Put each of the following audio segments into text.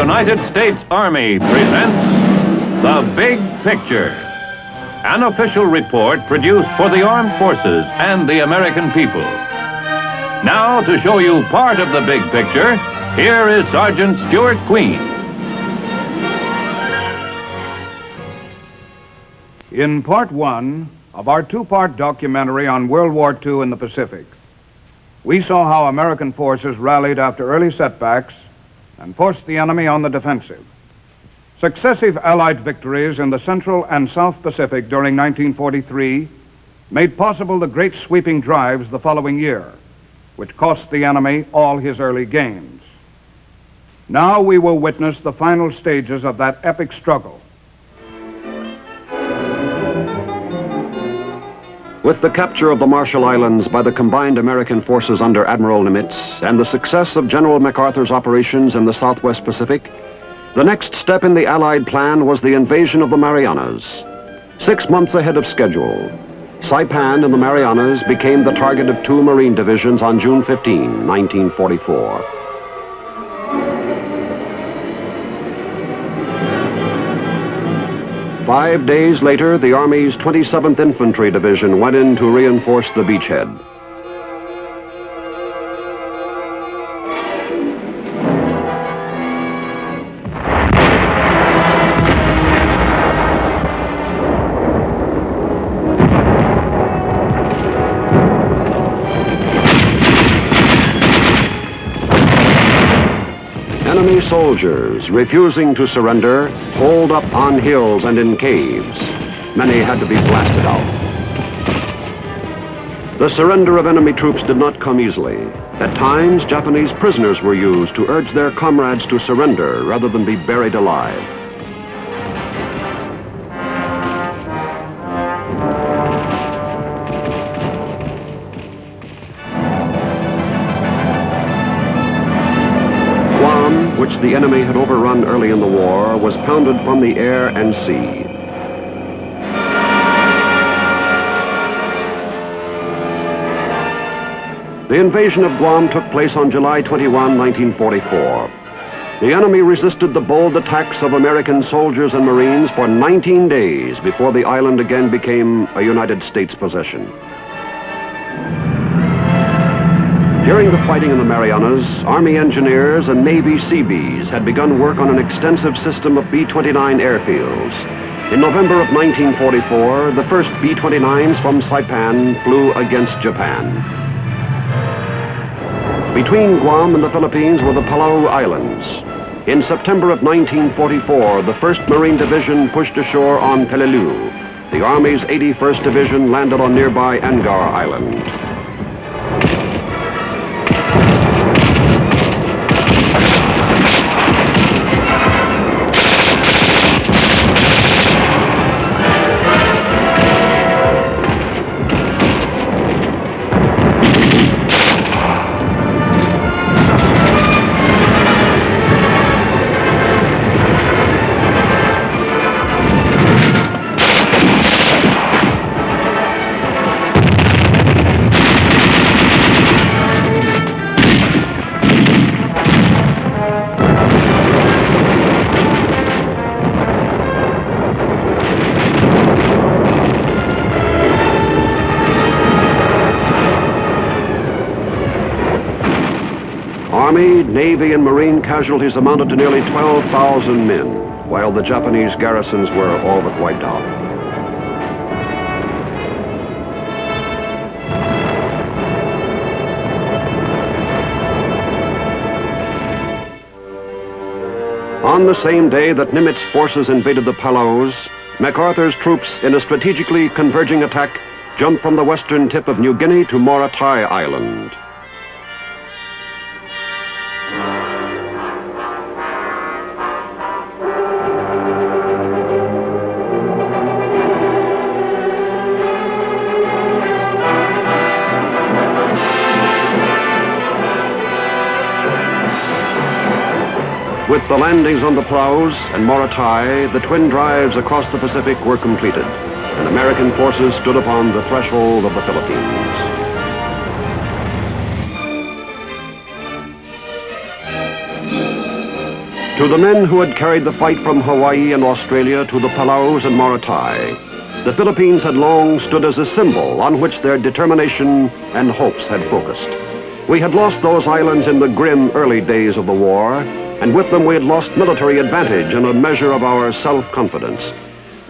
United States Army presents The Big Picture, an official report produced for the armed forces and the American people. Now, to show you part of the big picture, here is Sergeant Stuart Queen. In part one of our two-part documentary on World War II in the Pacific, we saw how American forces rallied after early setbacks and forced the enemy on the defensive. Successive Allied victories in the Central and South Pacific during 1943 made possible the great sweeping drives the following year, which cost the enemy all his early gains. Now we will witness the final stages of that epic struggle. With the capture of the Marshall Islands by the combined American forces under Admiral Nimitz and the success of General MacArthur's operations in the Southwest Pacific, the next step in the Allied plan was the invasion of the Marianas. 6 months ahead of schedule, Saipan and the Marianas became the target of two Marine divisions on June 15, 1944. 5 days later, the Army's 27th Infantry Division went in to reinforce the beachhead. Enemy soldiers, refusing to surrender, holed up on hills and in caves. Many had to be blasted out. The surrender of enemy troops did not come easily. At times, Japanese prisoners were used to urge their comrades to surrender rather than be buried alive. Which the enemy had overrun early in the war, was pounded from the air and sea. The invasion of Guam took place on July 21, 1944. The enemy resisted the bold attacks of American soldiers and Marines for 19 days before the island again became a United States possession. During the fighting in the Marianas, Army engineers and Navy Seabees had begun work on an extensive system of B-29 airfields. In November of 1944, the first B-29s from Saipan flew against Japan. Between Guam and the Philippines were the Palau Islands. In September of 1944, the 1st Marine Division pushed ashore on Peleliu. The Army's 81st Division landed on nearby Angar Island. Army, Navy, and Marine casualties amounted to nearly 12,000 men, while the Japanese garrisons were all but wiped out. On the same day that Nimitz forces invaded the Palaus, MacArthur's troops, in a strategically converging attack, jumped from the western tip of New Guinea to Morotai Island. With the landings on the Palaus and Morotai, the twin drives across the Pacific were completed, and American forces stood upon the threshold of the Philippines. To the men who had carried the fight from Hawaii and Australia to the Palaus and Morotai, the Philippines had long stood as a symbol on which their determination and hopes had focused. We had lost those islands in the grim early days of the war, and with them we had lost military advantage and a measure of our self-confidence.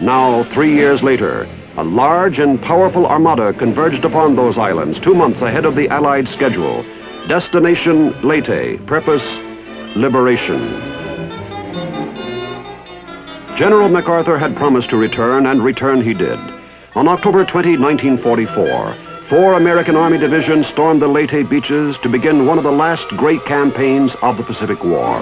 Now, 3 years later, a large and powerful armada converged upon those islands 2 months ahead of the Allied schedule. Destination Leyte, purpose liberation. General MacArthur had promised to return, and return he did. On October 20, 1944, 4 American Army divisions stormed the Leyte beaches to begin one of the last great campaigns of the Pacific War.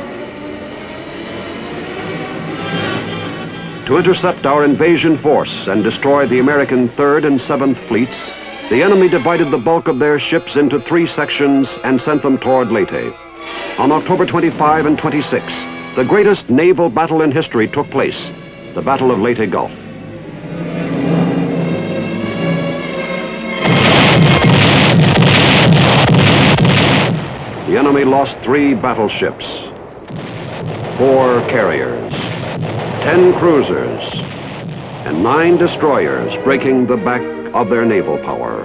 To intercept our invasion force and destroy the American 3rd and 7th fleets, the enemy divided the bulk of their ships into 3 sections and sent them toward Leyte. On October 25 and 26, the greatest naval battle in history took place, the Battle of Leyte Gulf. The enemy lost 3 battleships, 4 carriers, 10 cruisers, and 9 destroyers, breaking the back of their naval power.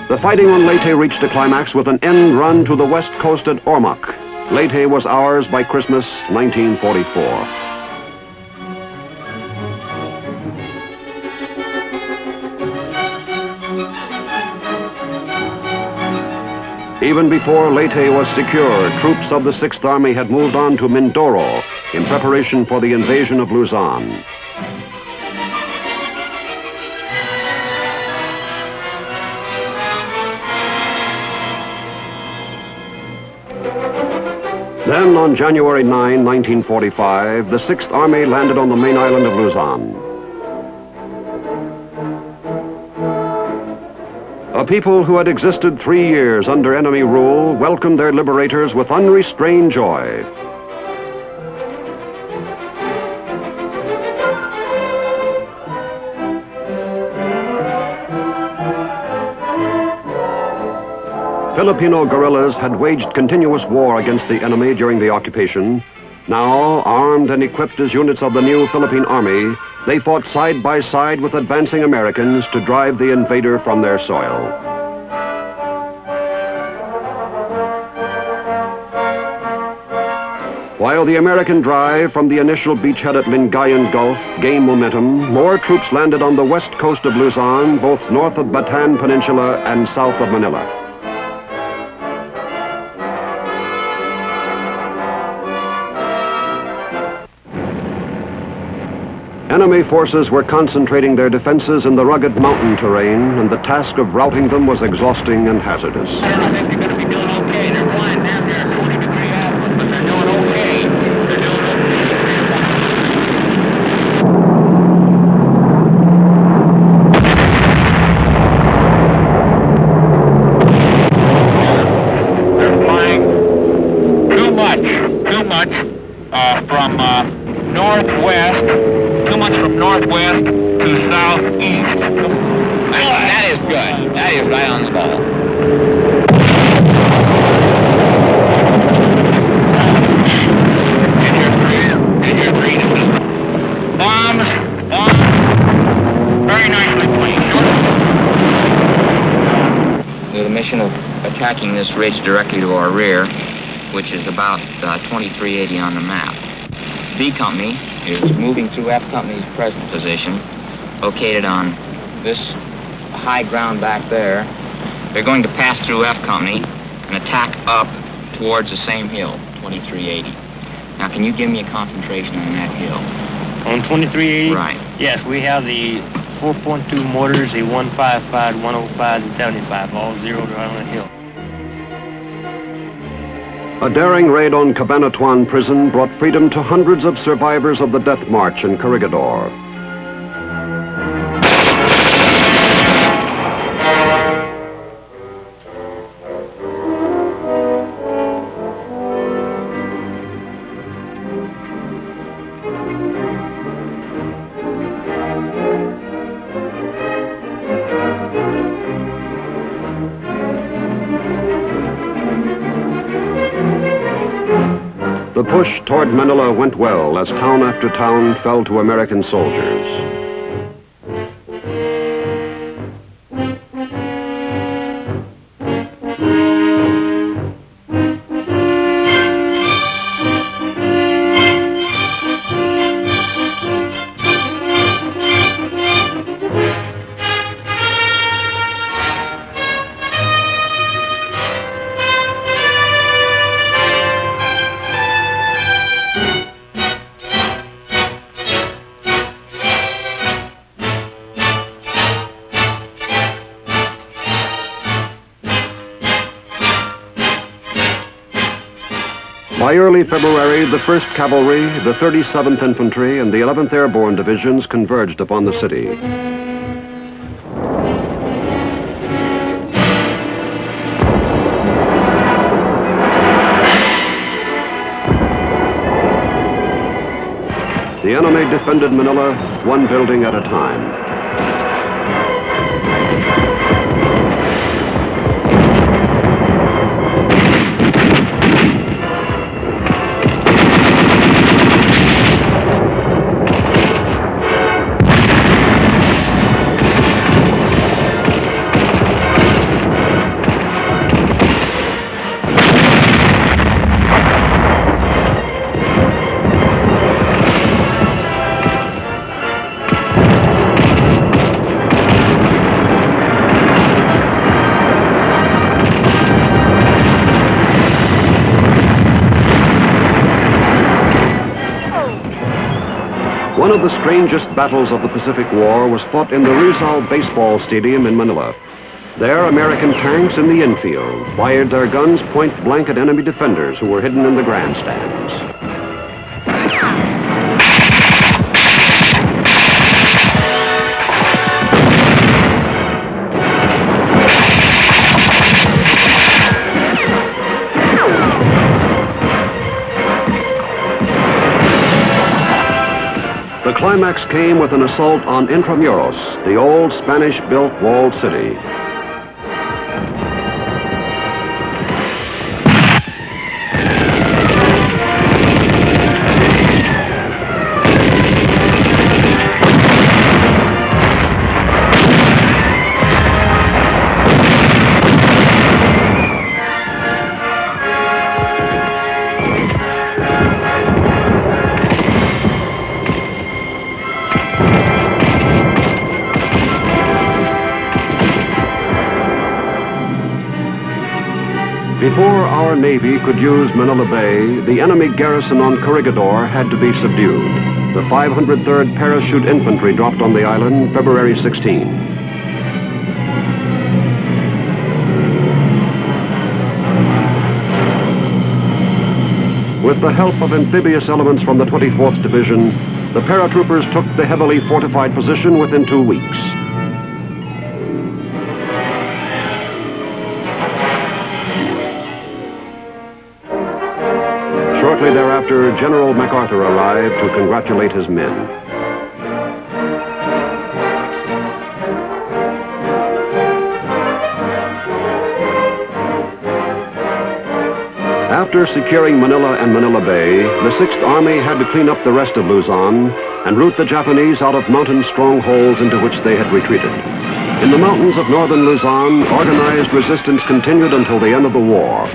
The fighting on Leyte reached a climax with an end run to the west coast at Ormoc. Leyte was ours by Christmas 1944. Even before Leyte was secure, troops of the 6th Army had moved on to Mindoro in preparation for the invasion of Luzon. Then, on January 9, 1945, the 6th Army landed on the main island of Luzon. A people who had existed 3 years under enemy rule welcomed their liberators with unrestrained joy. Filipino guerrillas had waged continuous war against the enemy during the occupation. Now, armed and equipped as units of the new Philippine Army, they fought side by side with advancing Americans to drive the invader from their soil. While the American drive from the initial beachhead at Lingayen Gulf gained momentum, more troops landed on the west coast of Luzon, both north of Bataan Peninsula and south of Manila. Enemy forces were concentrating their defenses in the rugged mountain terrain, and the task of routing them was exhausting and hazardous. I think they're going to be doing okay. They're flying down there at 20-degree azimuth, but they're doing okay. They're doing They're flying too much from northwest. Too much from northwest to southeast. That is good. That is right on the ball. In your green system. Bombs. Very nicely placed. We have the mission of attacking this ridge directly to our rear, which is about 2380 on the map. B Company is moving through F Company's present position, located on this high ground back there. They're going to pass through F Company and attack up towards the same hill, 2380. Now, can you give me a concentration on that hill? On 2380? Right. Yes, we have the 4.2 mortars, the 155, 105, and 75, all zeroed right on the hill. A daring raid on Cabanatuan Prison brought freedom to hundreds of survivors of the Death March in Corregidor. push toward Manila went well as town after town fell to American soldiers. By early February, the 1st Cavalry, the 37th Infantry, and the 11th Airborne Divisions converged upon the city. The enemy defended Manila one building at a time. One of the strangest battles of the Pacific War was fought in the Rizal Baseball Stadium in Manila. There, American tanks in the infield fired their guns point blank at enemy defenders who were hidden in the grandstands. The climax came with an assault on Intramuros, the old Spanish-built walled city. Before our Navy could use Manila Bay, the enemy garrison on Corregidor had to be subdued. The 503rd Parachute Infantry dropped on the island February 16. With the help of amphibious elements from the 24th Division, the paratroopers took the heavily fortified position within 2 weeks. Shortly thereafter, General MacArthur arrived to congratulate his men. After securing Manila and Manila Bay, the 6th Army had to clean up the rest of Luzon and rout the Japanese out of mountain strongholds into which they had retreated. In the mountains of northern Luzon, organized resistance continued until the end of the war.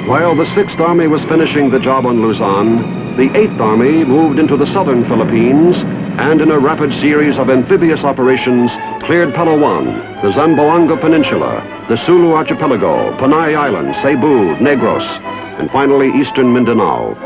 While the 6th Army was finishing the job on Luzon, the 8th Army moved into the southern Philippines and in a rapid series of amphibious operations cleared Palawan, the Zamboanga Peninsula, the Sulu Archipelago, Panay Island, Cebu, Negros, and finally eastern Mindanao.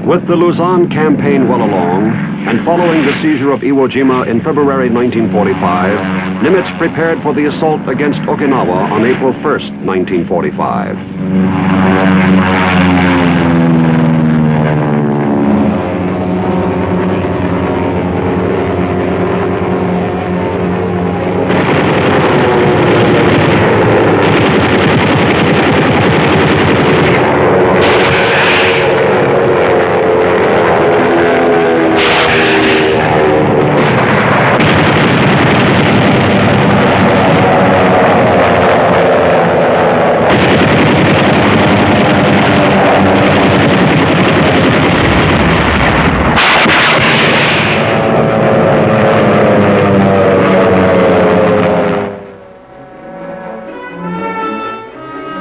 With the Luzon campaign well along, and following the seizure of Iwo Jima in February 1945, Nimitz prepared for the assault against Okinawa on April 1st, 1945.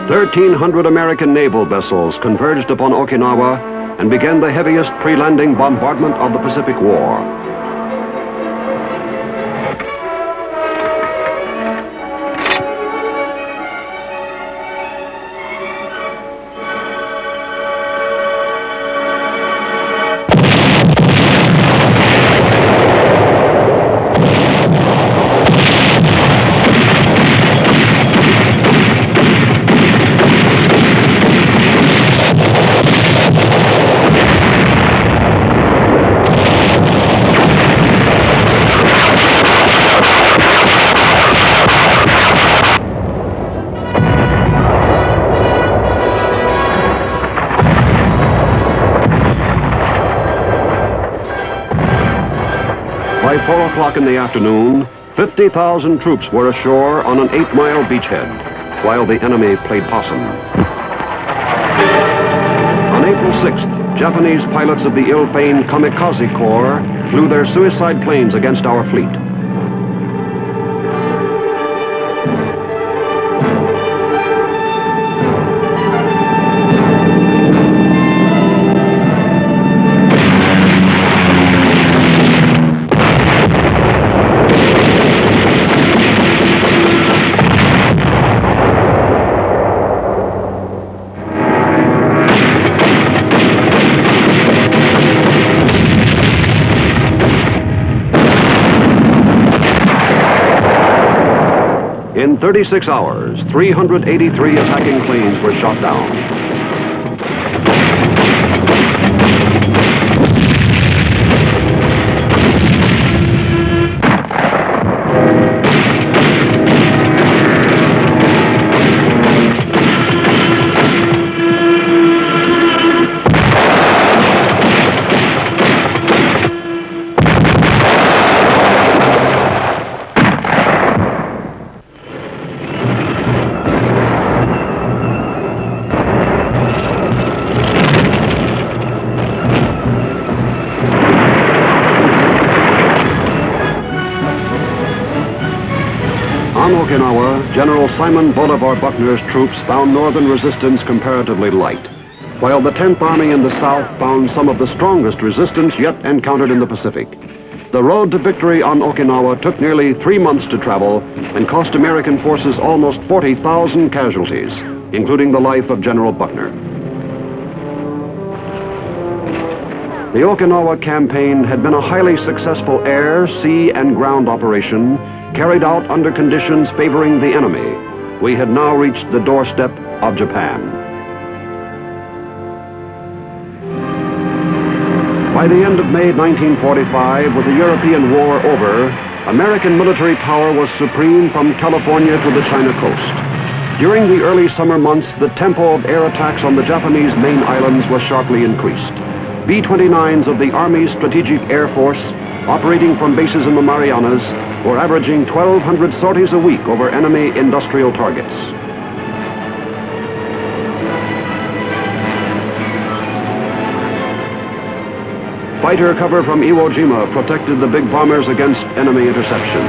"1,300 American naval vessels converged upon Okinawa and began the heaviest pre-landing bombardment of the Pacific War. By 4 o'clock in the afternoon, 50,000 troops were ashore on an 8-mile beachhead, while the enemy played possum. On April 6th, Japanese pilots of the ill-famed Kamikaze Corps flew their suicide planes against our fleet. In 36 hours, 383 attacking planes were shot down. On Okinawa, General Simon Bolivar Buckner's troops found northern resistance comparatively light, while the 10th Army in the south found some of the strongest resistance yet encountered in the Pacific. The road to victory on Okinawa took nearly 3 months to travel and cost American forces almost 40,000 casualties, including the life of General Buckner. The Okinawa campaign had been a highly successful air, sea, and ground operation carried out under conditions favoring the enemy. We had now reached the doorstep of Japan. By the end of May 1945, with the European war over, American military power was supreme from California to the China coast. During the early summer months, the tempo of air attacks on the Japanese main islands was sharply increased. B-29s of the Army's Strategic Air Force, operating from bases in the Marianas, were averaging 1,200 sorties a week over enemy industrial targets. Fighter cover from Iwo Jima protected the big bombers against enemy interception.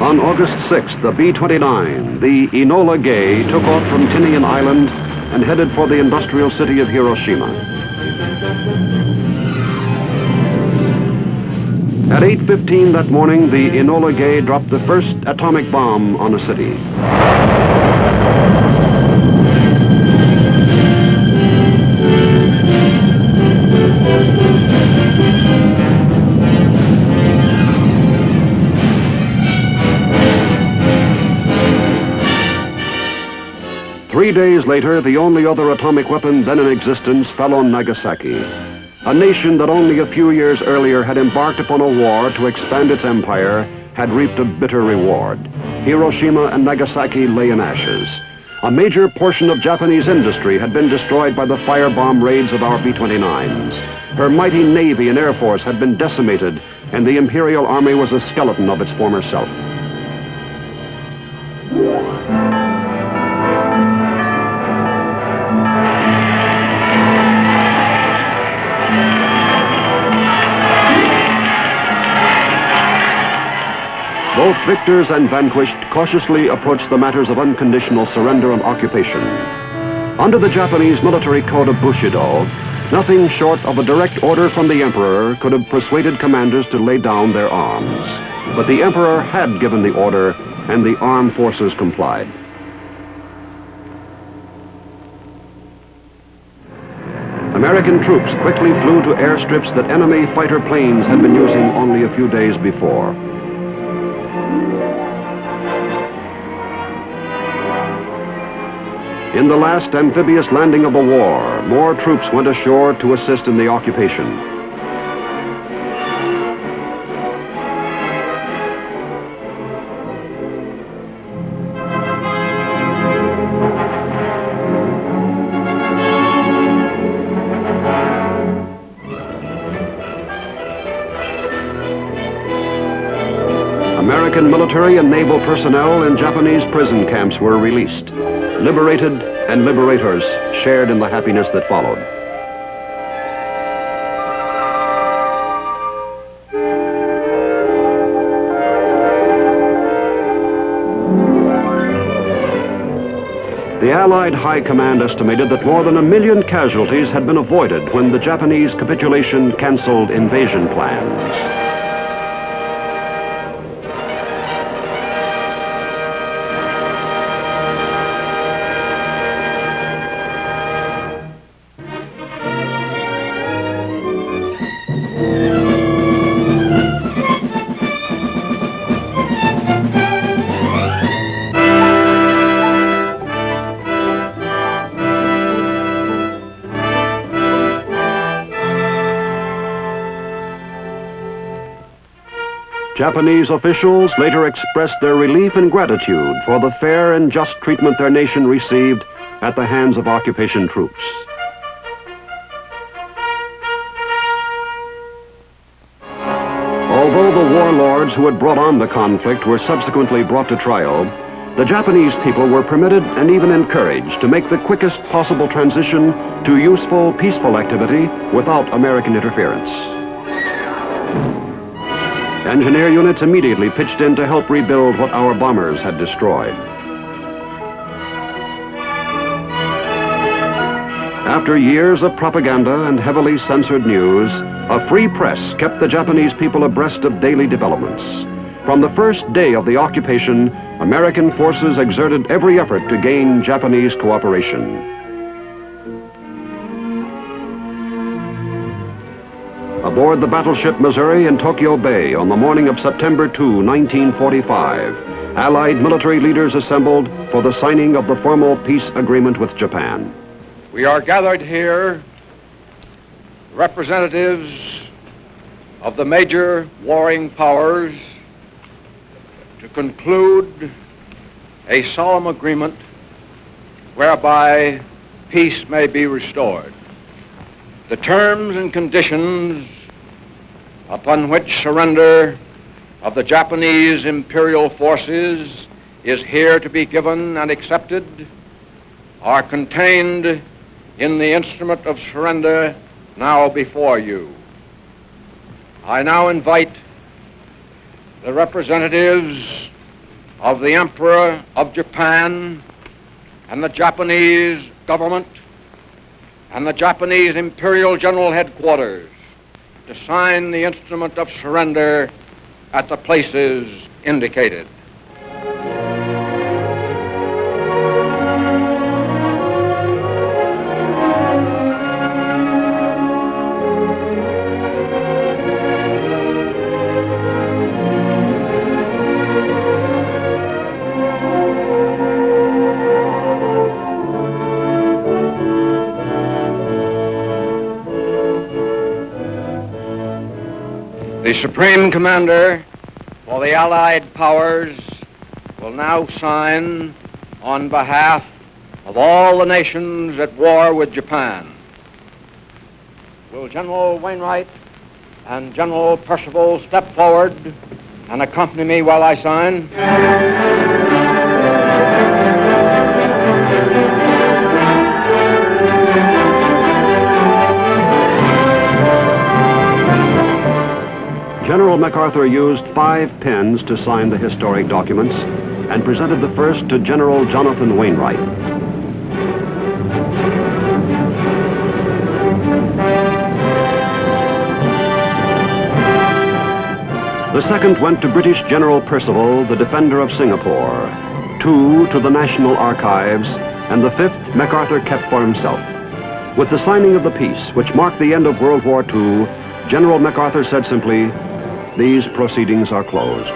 On August 6th, the B-29, the Enola Gay, took off from Tinian Island and headed for the industrial city of Hiroshima. At 8:15 that morning, the Enola Gay dropped the first atomic bomb on a city. 3 days later, the only other atomic weapon then in existence fell on Nagasaki, a nation that only a few years earlier had embarked upon a war to expand its empire, had reaped a bitter reward. Hiroshima and Nagasaki lay in ashes. A major portion of Japanese industry had been destroyed by the firebomb raids of our B-29s. Her mighty Navy and Air Force had been decimated, and the Imperial Army was a skeleton of its former self. Both victors and vanquished cautiously approached the matters of unconditional surrender and occupation. Under the Japanese military code of Bushido, nothing short of a direct order from the Emperor could have persuaded commanders to lay down their arms. But the Emperor had given the order, and the armed forces complied. American troops quickly flew to airstrips that enemy fighter planes had been using only a few days before. In the last amphibious landing of the war, more troops went ashore to assist in the occupation. American military and naval personnel in Japanese prison camps were released. Liberated and liberators shared in the happiness that followed. The Allied High Command estimated that more than 1 million casualties had been avoided when the Japanese capitulation canceled invasion plans. Japanese officials later expressed their relief and gratitude for the fair and just treatment their nation received at the hands of occupation troops. Although the warlords who had brought on the conflict were subsequently brought to trial, the Japanese people were permitted and even encouraged to make the quickest possible transition to useful, peaceful activity without American interference. Engineer units immediately pitched in to help rebuild what our bombers had destroyed. After years of propaganda and heavily censored news, a free press kept the Japanese people abreast of daily developments. From the first day of the occupation, American forces exerted every effort to gain Japanese cooperation. Aboard the Battleship Missouri in Tokyo Bay on the morning of September 2, 1945, Allied military leaders assembled for the signing of the formal peace agreement with Japan. We are gathered here, representatives of the major warring powers, to conclude a solemn agreement whereby peace may be restored. The terms and conditions upon which surrender of the Japanese imperial forces is here to be given and accepted are contained in the instrument of surrender now before you. I now invite the representatives of the Emperor of Japan and the Japanese government and the Japanese Imperial General Headquarters to sign the instrument of surrender at the places indicated. The Supreme Commander for the Allied Powers will now sign on behalf of all the nations at war with Japan. Will General Wainwright and General Percival step forward and accompany me while I sign? General MacArthur used 5 pens to sign the historic documents and presented the first to General Jonathan Wainwright. The second went to British General Percival, the Defender of Singapore, 2 to the National Archives, and the 5th MacArthur kept for himself. With the signing of the peace, which marked the end of World War II, General MacArthur said simply, "These proceedings are closed."